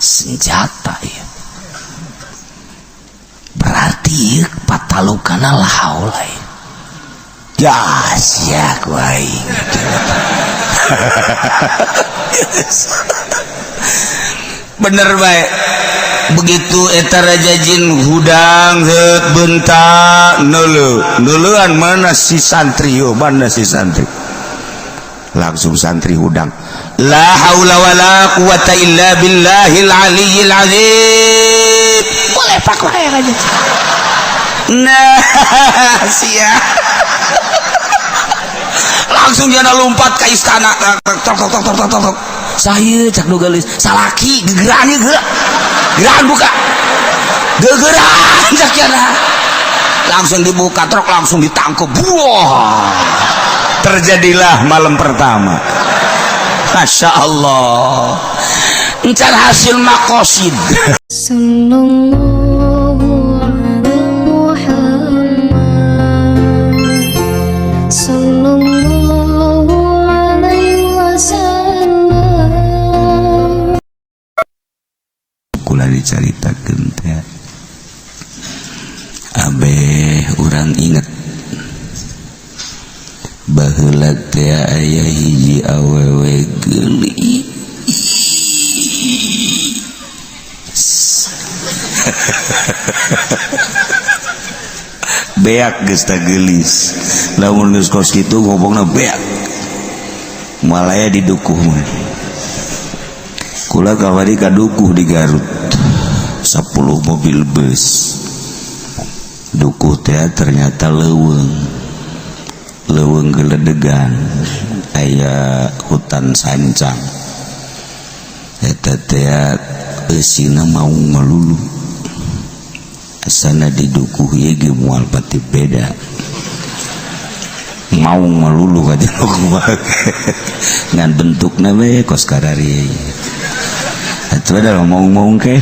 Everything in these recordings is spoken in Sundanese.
senjata ya. Berarti patalukana lahaulai dahsyat waing. Bener baik begitu eta Raja Jin hudang heut bentak nuluan mana si santri yo mana si santri langsung santri hudang la haula wala quwata illa billahil aliyyil azim boleh pak wae Raja nah sia langsung dia lompat ke istana tok saya cak nu gelis salaki gegeran ge geran buka gegeran cak yana langsung dibuka truk langsung ditangkap wah terjadilah malam pertama Masya Allah encan hasil makosid diceritakeun teh abeh urang inget baheula teh aya hiji awewe geulis beak geus teh geulis lamun geus kos kitu ngomongna beak malaya didukuh mah kula kawari kadukuh di Garut 10 mobil bus dukuh teh ternyata leuweung geledegan aya hutan sancang eta teh eusina mau melulu asana di dukuh ieu ge moal pati beda mau melulu ka jeung ngan bentukna we kos karari itu ada ngomong ke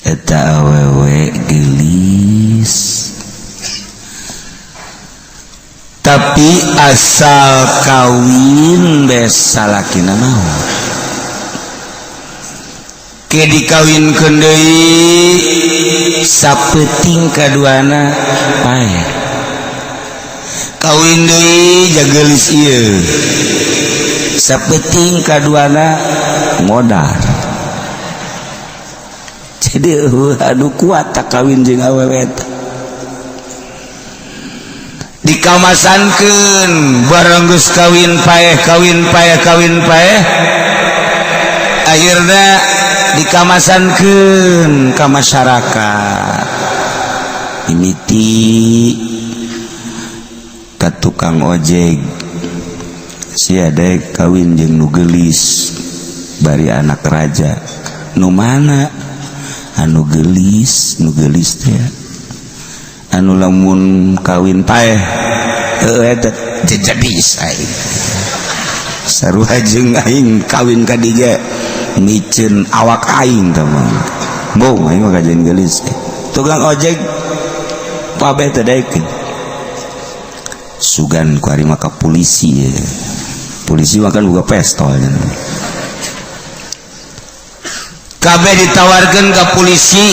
eta awewe gelis tapi asal kawin besa lakina naon ke dikawinkeun deui sapeuting kaduana pae kawin deui jagelis ieu sapeting kaduana modal jadi aduh kuat tak kawin jeung awewe dikamasankeun bareng geus kawin paeh akhirna dikamasankeun ka masyarakat imiti ka tukang ojek si ada kawin jeung nu geulis bari anak raja nu mana anu geulis teh anu lamun kawin paeh eta jadi aing sarua jeung aing kawin ka dieu miceun awak aing teman bong aing mah kajian geulis tukang ojek pabe teh daekeun sugan ku ari maka polisi ya. Polisi makan buka pistol kabeh ditawarkan ke polisi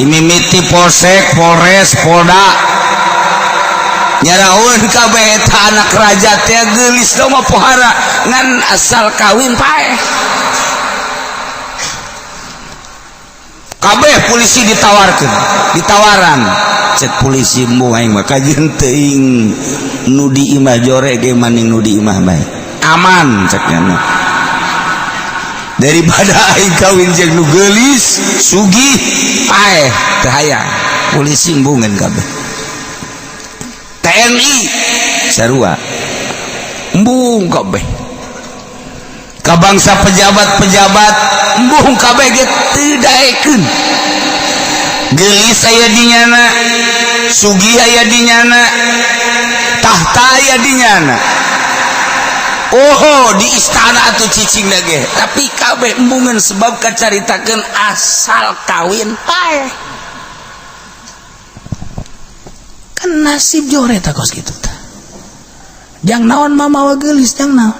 imimiti polsek polres polda nyaraun kabeh eta anak raja teh geulis mah pohara ngan asal kawin paeh kabeh polisi ditawaran cek polisi mbuh aing mah kajeun teuing nu di imah jore ge maning nu di imah bae aman ceknya daripada aing kawin jeung nu geulis sugih paeh teu hayang polisi embungeun kabeh TNI sarua embung kabeh ka bangsa pejabat embung kabeh ge teu daekeun geulis aya dinyana sugih aya dinyana tahta aya dinyana oh di istana atuh cicing ge tapi kabeh embungeun sebab kacaritakeun asal kawin paeh kan nasib jore ta kos kitu tah jang naon mah mawa geulis jang naon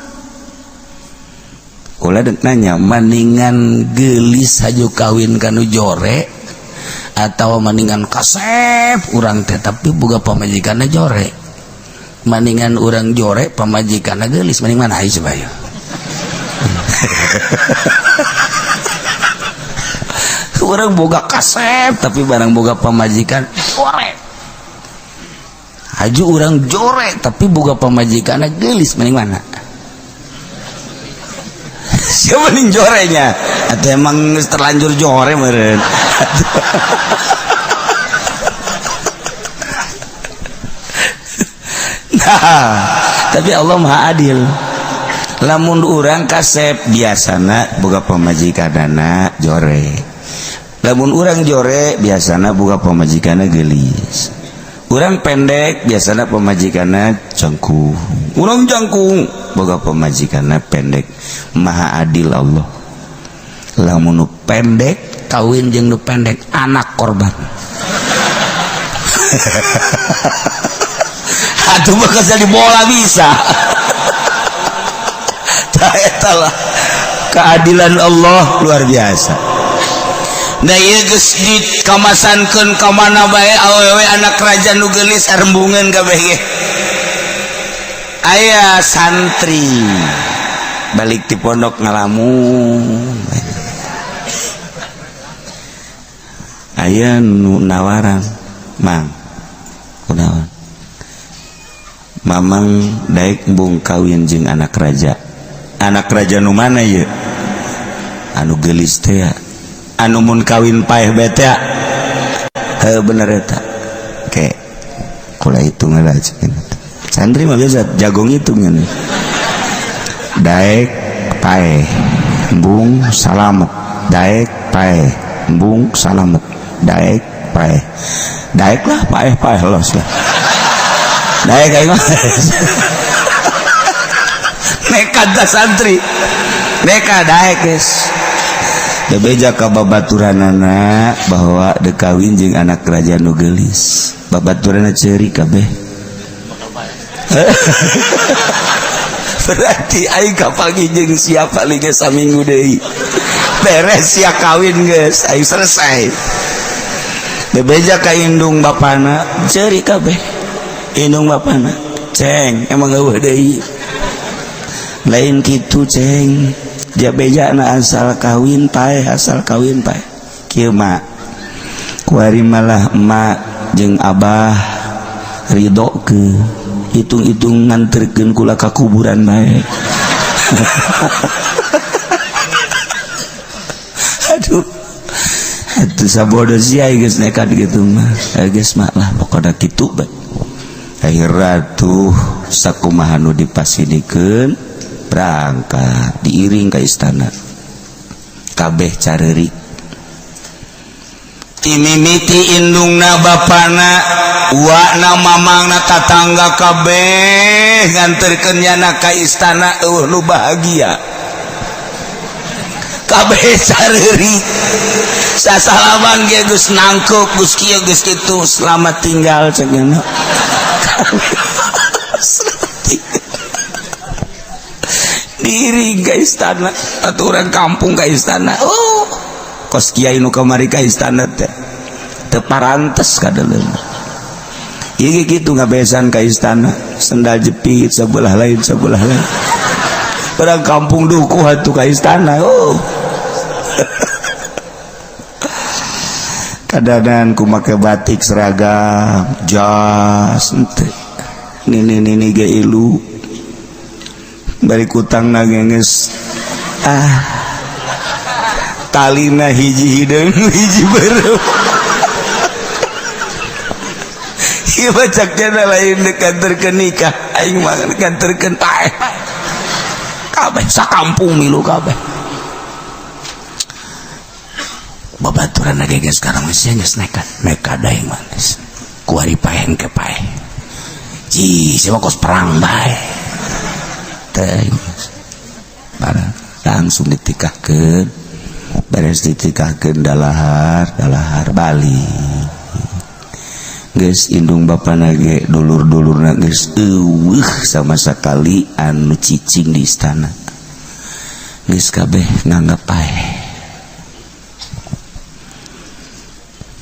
ulah dek nanya maningan gelis haju kawin kanu jore atau maningan kasep urang teh tapi boga pamajikanna jore maningan urang jore pamajikanna gelis maning mana aya coba ya urang boga kasep tapi barang boga pamajikan jore haju urang jore tapi boga pamajikanna gelis maning mana siapa nih jorenya atau emang terlanjur jore meren nah tapi Allah maha adil lamun urang kasep biasana boga pamajikanana jore lamun urang jore biasana boga pamajikanana gelis urang pendek biasana pamajikanana jangkung urang jangkung boga pamajikanana pendek maha adil Allah lamun nu pendek kawin jeung nu pendek anak korban atuh mah jadi bola bisa tah eta lah keadilan Allah luar biasa da ieu geus dikamasankeun ka mana bae awewe anak raja nu geulis arembungeun kabeh ge aya santri balik di pondok ngalamun aya nu nawaran mang kunaon mamang daek bung kawin jeung anak raja nu mana ye anu geulis teh anu mun kawin paeh bete heuh bener eta ke kula hitung aja santri mah biasa jagong hitungan daek paeh embung salamet daek paeh embung salamet daek paeh daek lah paeh los lah daek aing mah nekat dah santri nekat daek guys da beja ka babaturanana bahwa dekawin jeung anak kerajaan nu geulis babaturanna ceuri kabeh berarti aing kapagi jeung siapa lagi saminggu deui beres sia kawin geus aing selesai bebeja ka indung bapana ceuri kabeh indung bapana ceng emang eueuh deui lain kitu ceng ja bejana asal kawin paeh kieu mah kuari malah emak jeung abah ridho ke hitung-hitung nganterkeun kula ka kuburan bae aduh atuh sabodo sia geus nekat kitu mah geus mah lah pokona kitu bae akhirna tuh sakumaha nu dipasidikeun berangkat diiring ke istana kabeh carerik timimiti indungna bapana uakna mamangna tatangga kabeh nganterkeun nyana ka istana lu bahagia kabeh carerik sasalaman ge geus nangkep geus kieu geus kitu selamat tinggal cenah diri ke istana atau orang kampung ke istana oh kos kiai nu kamari ka istana teh teu parantes kadeuleum ieu kitu ngabesan ka istana sendal jepit sebelah lain orang kampung duku atuh ka istana oh kadanan ku make batik seragam jas teh nini ge ilu bari kutang nagenges talina hiji hideung hiji beureum ieu bacakna lain dekanterkeun nikah aing mah dekanterkeun paeh kabeh sakampung milu kabeh babaturan nagenges sekarang geus nekat aing mah kuari paeh ke paeh ji siapa kos perang bae langsung ditikahkeun beres ditikahkeun dalahar Bali geus indung bapana ge dulur-dulurna geus eueuh sama sakali anu cicing di istana geus kabeh nganggap paeh.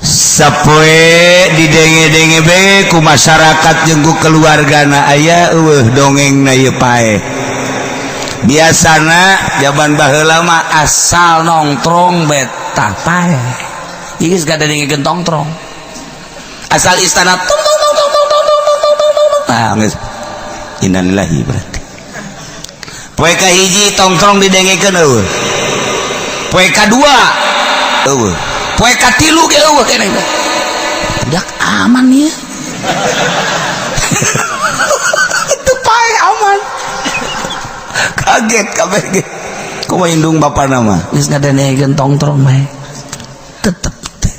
Sapoe didenge-denge bae ku masyarakat jeung ku keluargana aya eueuh dongengna ieu paeh. Biasana jaman baheula mah asal nongkrong beta paeh. Ieu geus gadengkeun tongkrong. Asal istana tung tung tung tung tung tung tung tung. Ah geus innalillahi berarti. Poe kahiji tongkrong didengekeun eueuh. Poe kadua eueuh. Poe katilu ge eueuh keneh. Budak aman ya. Itu paeh aman. Kaget kabeh ge. Kumaha indung bapana mah geus ngadengekeun tongkrong bae. Tetep teh.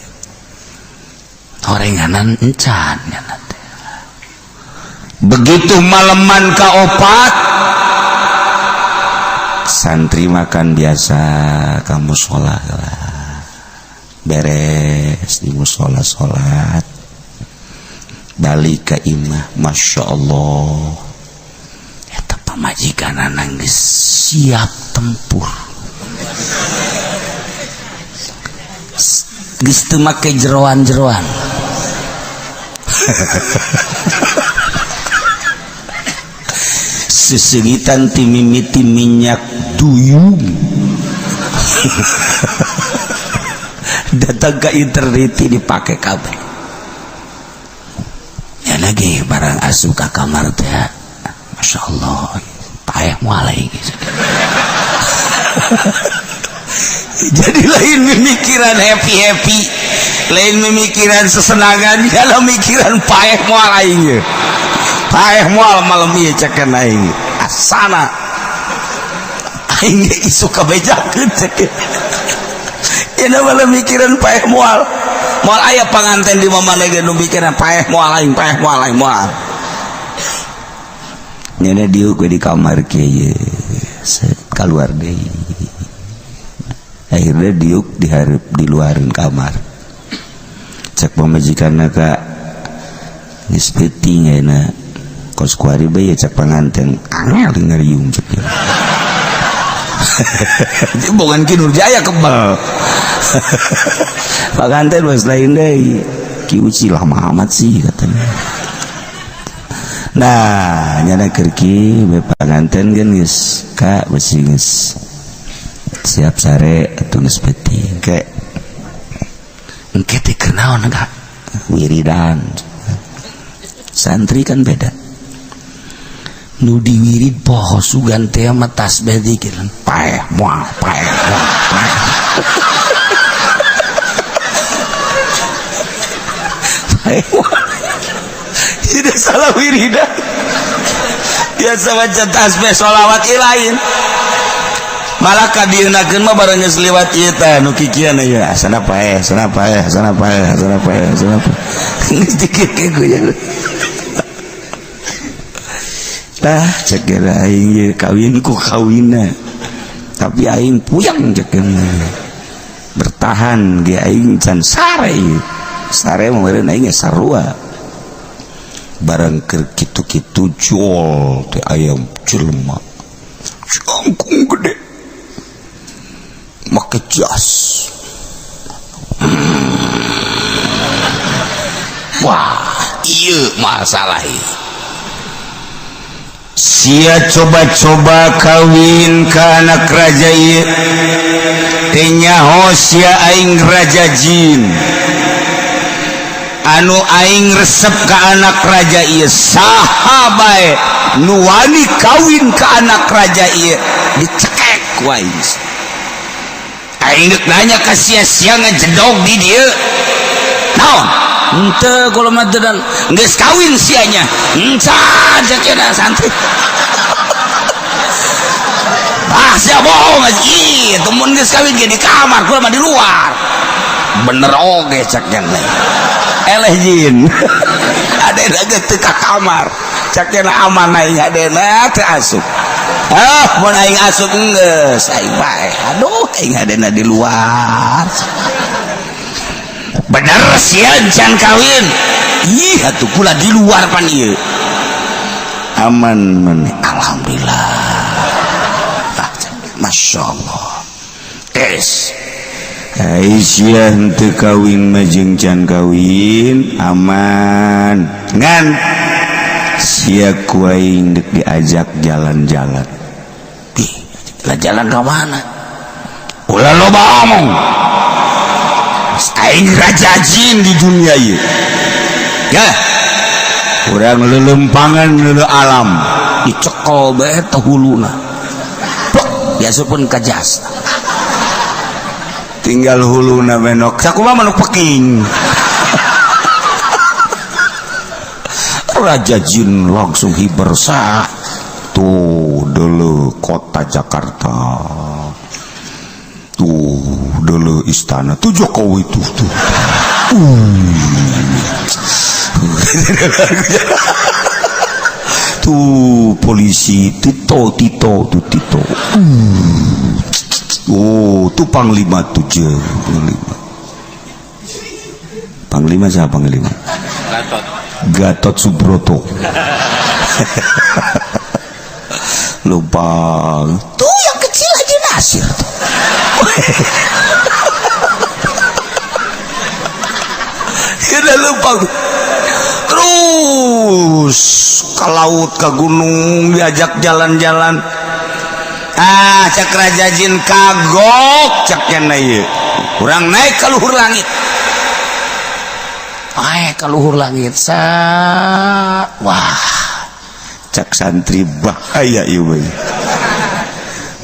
Horenganan encan nya teh. Begitu maleman kaopat santri makan biasa kamu sholat lah. Beres di musola sholat balik ke imah. Masya Allah eta pamajikanna geus siap tempur geus teu make jeroan-jeroan. Sesegitan ti mimiti minyak duyung. Datang ke internet dipake kabeh. Ya lagi barang asup ka kamar teh. Masya Allah paeh moal gitu. Jadi lain memikiran happy, lain memikiran sesenangan, kalau mikiran paeh moal aing. Paeh moal malam ieu cekeun aing. Asana aing isu kabejakeun cekeun. Ina malah mikiran paeh moal aya panganten di mamana ge nu mikiran paeh moal aing moal. Nyana diuk di kamar kieu keluar deui. Akhirnya diuk dihareup di luarin kamar. Cek pamajikanna ka geus peuting ayeuna kos kuari bae cek panganten angel ngariung cek. Bukan Kinur Jaya kebal. Panganten bos lain deui. Ki uci lama amat sih katanya. Nah, nyana keur ki bae panganten geun geus ka besi geus siap sare atuh geus peuting ke. Engke teh keur naon enggak? Wiridan. Santri kan beda. Nu diwirid poho sugan teh mah tasbih dikir paeh moal. Tidak salah wiridan. Biasa baca tasbih sholawat lain. Malah kadienakeun mah bareng geus liwat ieu teh nu kikieu aya asana paeh. Geus dikir-kir ku ya. Tah cek aing kawin ku kawinna. Tapi aing puyang cek bertahan ge aing can sare. Sare meureun aing sarua. Barang keur kitu-kitu jol teh ayam jelema. Cangkung gede. Make jas. Wah, ieu masalah ieu. Sia coba-coba kawin ke anak raja ieu teh nyaho sia aing raja jin anu aing resep ke anak raja ieu saha bae nu wani kawin ke anak raja ieu dicekek ku aing. Aing geus nanya ka sia-sia ngajedog di dieu naon henteu kula mah teu geus kawin sianya encan cenah santri. Ah sia bohong ih temun geus kawin ge di kamar kula mah di luar. Bener oge cek cenah. Eleh jin. Adena geus teu ka kamar. Cek cenah aman aing adena teu asup. Ah mun aing asup geus aing bae. Aduh aing adena di luar. Bener sian can kawin. Ih atuh kula di luar pan ieu. Aman meneh alhamdulillah. Masya masyaallah. Aisyah teu kawin mah jeung can kawin aman ngan sia ku aing deuk diajak jalan-jalan. Jalan ke mana? Ulah loba omong. Aing raja jin di dunia ieu. Ya. Urang lelempangan leuleum alam, dicekel bae teh huluna. Biasapun ka jasa. Tinggal huluna menok. Sakumaha manuk peking. Raja jin langsung hibersa. Tuh dulu kota Jakarta, tuh dulu istana, tuh Jokowi tuh. Tuh polisi Tito. Tuh Panglima tuh Panglima siapa Panglima? Gatot Subroto. Lupa tuh yang kecil aja Nasir tuh. Udah lupa terus ke laut ke gunung diajak jalan-jalan. Cak raja jin kagok caknya ieu urang naik ke luhur langit. Ke luhur langit wah cak santri bahaya ieu bae.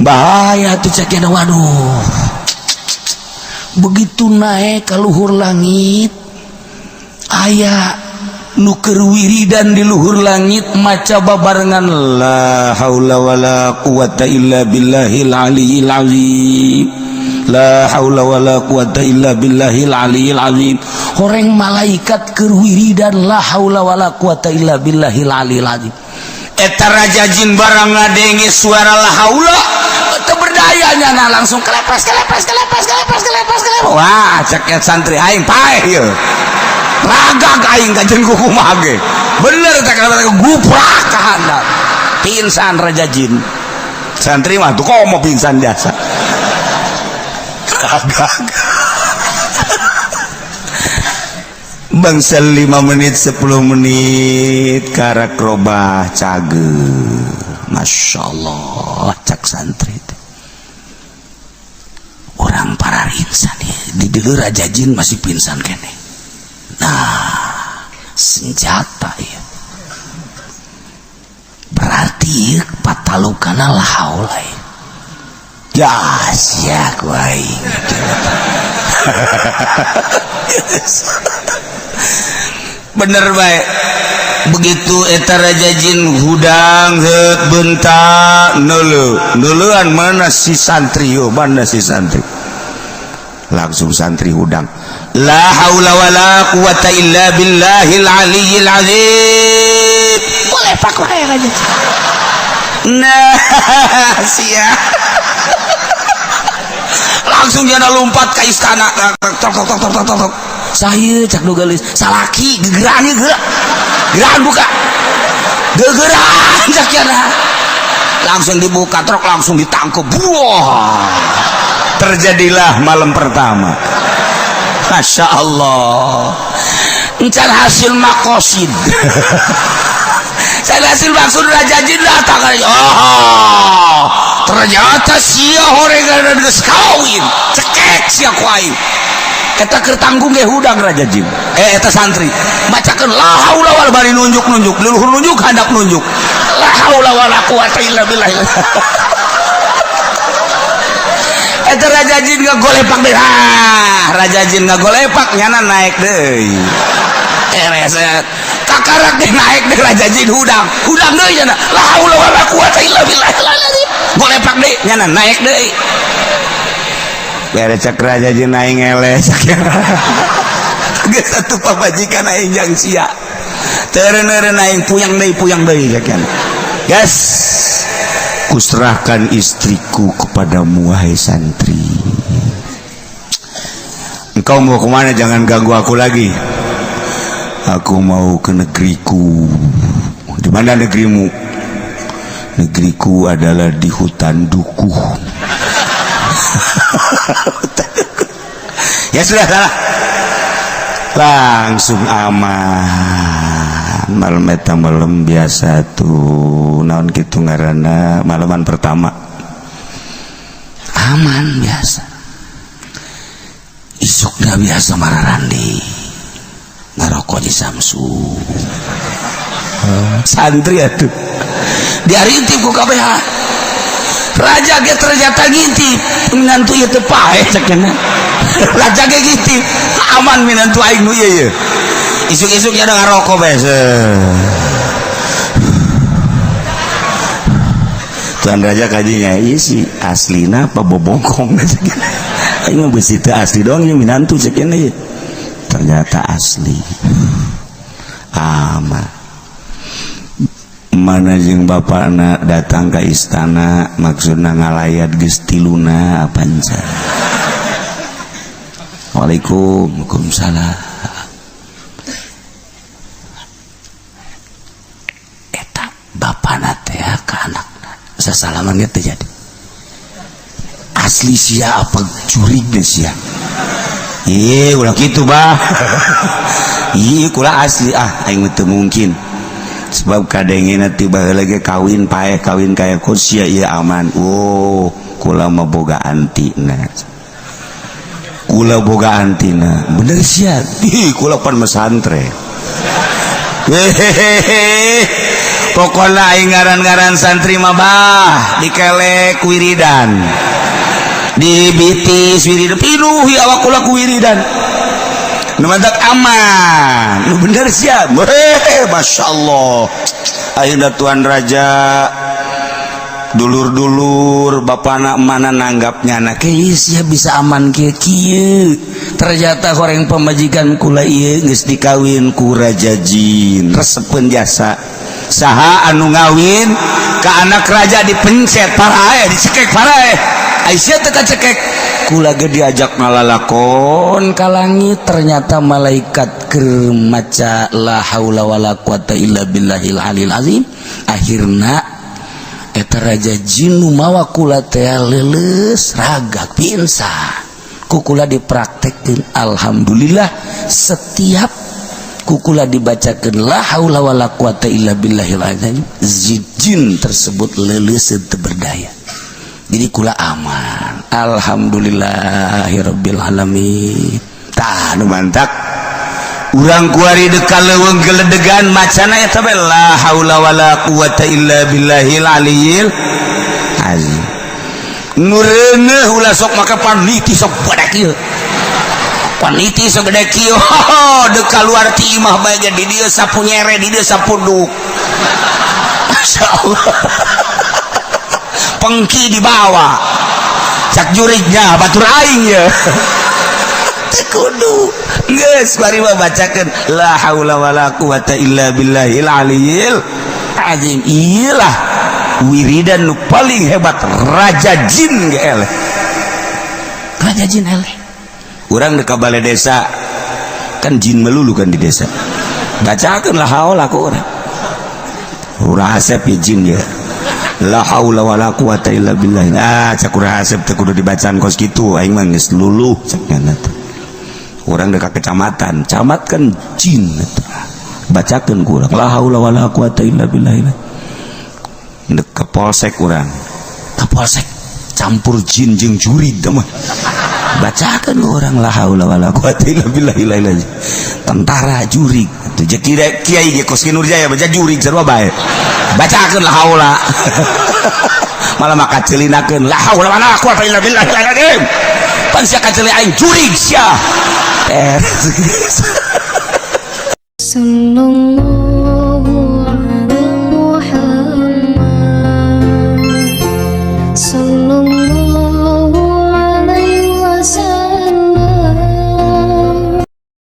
Bahaya tuh caknya, waduh. Begitu naik ke luhur langit aya nu keur wiridan di luhur langit maca babarengan la haula wala quwata illa billahil aliyil azim. La haula wala quwata illa billahil aliyil azim. Horeng malaikat keur wiridan la haula wala quwata illa billahil aliyil azim. Eta raja jin barang ngadenge suara la haula teu berdayanya nah langsung kelepes. Wah cek santri aing paeh ieu. Ragag aing ka jeung kumaha ge. Bener teh kata guprak ka handap. Pingsan raja jin. Santri mah tuh komo pingsan biasa. Ragag. Bangsa 5 menit 10 menit karak robah cager. Masya Allah cak santri orang para insan ya di dulu raja jin masih pingsan kene. Nah senjata ya berarti patalukana lahaulai ya siak waing. Bener baik begitu eta raja jin hudang heut bentak neuluan mana si santri mana si santri langsung santri hudang la haula wala quwata illa billahil aliyil azim. Boleh pak wae raja. Nah sia langsung dia lompat ke istana tok saya cak nu gelis salaki gegeran ieu gegeran buka gegeran cak yana langsung dibuka truk langsung ditangkep. Wah terjadilah malam pertama. Masya Allah encan hasil makosid. Saya hasil maksud raja jin datang ternyata sia horengan geus kawin cekek sia ku aing. Eta keur tanggung ge hudang raja jin eta santri bacakeun la haula wala bari nunjuk leluhur nunjuk handap nunjuk la haula wala quwata illa billah. Eta raja jin ngagolepak deui. Raja jin ngagolepak nyana naik deui reset kakarak deh naik deh raja jin hudang deui nyana la haula wala quwata illa billah. Golepak deui nyana naik deui bere cek raja jin aing eleh cek geus atuh pabajikan aing jang sia teureun aing puyang deui cek. Yes kuserahkan istriku kepadamu wahai santri. Engkau mau kemana? Jangan ganggu aku lagi. Aku mau ke negeriku. Di mana negerimu? Negeriku adalah di hutan dukuh. Ya sudah salah. Langsung aman. Malam eta malam biasa tuh naon kitu ngaranna malaman pertama. Aman biasa. Isukna biasa mararandi. Ngarokok di Samsu. Santri atuh. Diarintip ku KBH. Raja ge ternyata ngintip. Minantu ieu teu paeh cenah. Raja ge ngintip. Aman minantu aing nu ieu. Isuk-isuk nya ngarokok bae. Tuan Raja kajinya ieu si aslina apa bobongkong cenah. Aing mah beusi teu asli doang nya minantu cenah ieu. Ternyata asli. Aman. Mana jeung bapakna datang ke istana maksudna ngalayat geus tiluna panca. Waalaikumsalam. Eta bapana teh ka anakna sasalaman ge teh jadi asli sia apa curig deh sia. Ieu ulah kitu bah. Ieu kula asli aing teu mungkin. Sebab kadengena tiba lagi kawin paeh kawin kaya kursia iya aman. Oh kula mah boga antina, kula boga antina bener sia. Kula pan mesantren. Pokoknya aing ngaran-ngaran santri mah bah dikelek wiridan di bitis wiridan pinuh ya awak kula ku wiridan nu mantak aman nu bener siap. Masya Allah ayeuna Tuan Raja dulur-dulur bapana mana nanggapnya anak ya bisa aman kieu ternyata orang pemajikan kula ieu geus dikawin ku Raja Jin resepeun jasa saha anu ngawin ka anak raja dipencet parae dicekek parae Aisyah teka cekek kula ge diajak ngalalakon ka langit ternyata malaikat keur maca la haula wala quwata illa billahil alil azim. Akhirna eta Raja Jin nu mawa kula teh leuleus ragak piensan ku kula dipraktekkeun. Alhamdulillah setiap ku kula dibacakeun la haula wala quwata illa billahil azim jin tersebut leuleus teu berdaya. Jadi kula aman. Alhamdulillahirabbil alamin. Tah nu mantak urang kuari dekal leuweung geledegan macana eta bae la haula wala quwata illa billahil aliyil azim. Nu reuneuh ulah sok make paniti sok badak ieu. Paniti sok gede kieu dekal luar ti imah bae di dieu sapu nyere di dieu sapu duk. Masyaallah. Pengki dibawa cak jurignya batur aing ya kudu geus bari mah bacakeun la haula wala quwata illa billahil aliyil azim. Iyalah wiridan nu paling hebat Raja Jin ge eleh. Raja Jin eleh urang di balai desa kan jin melulu kan di desa bacakeun la haula ku urang urang asep ya jin ya la haula wala quwata illa billah. Cak urang asep teh kudu dibacaan kos kitu aing mah geus luluh cenah teh. Urang dekat kecamatan, camat kan jin eta. Bacakeun ku urang la haula wala quwata illa billah. Dek ke polsek urang. Ka polsek campur jin jeung jurig teh mah. Bacakeun urang la haula wala quwata illa billah. Tentara jurig. Teu jadi kiai ge kos Nurjaya baca jurig sarua bae. Bacakeun la haula. Malah maka celinakeun la haula wala quwata illa billah. Pan sia kaceli aing jurig sia. Sulung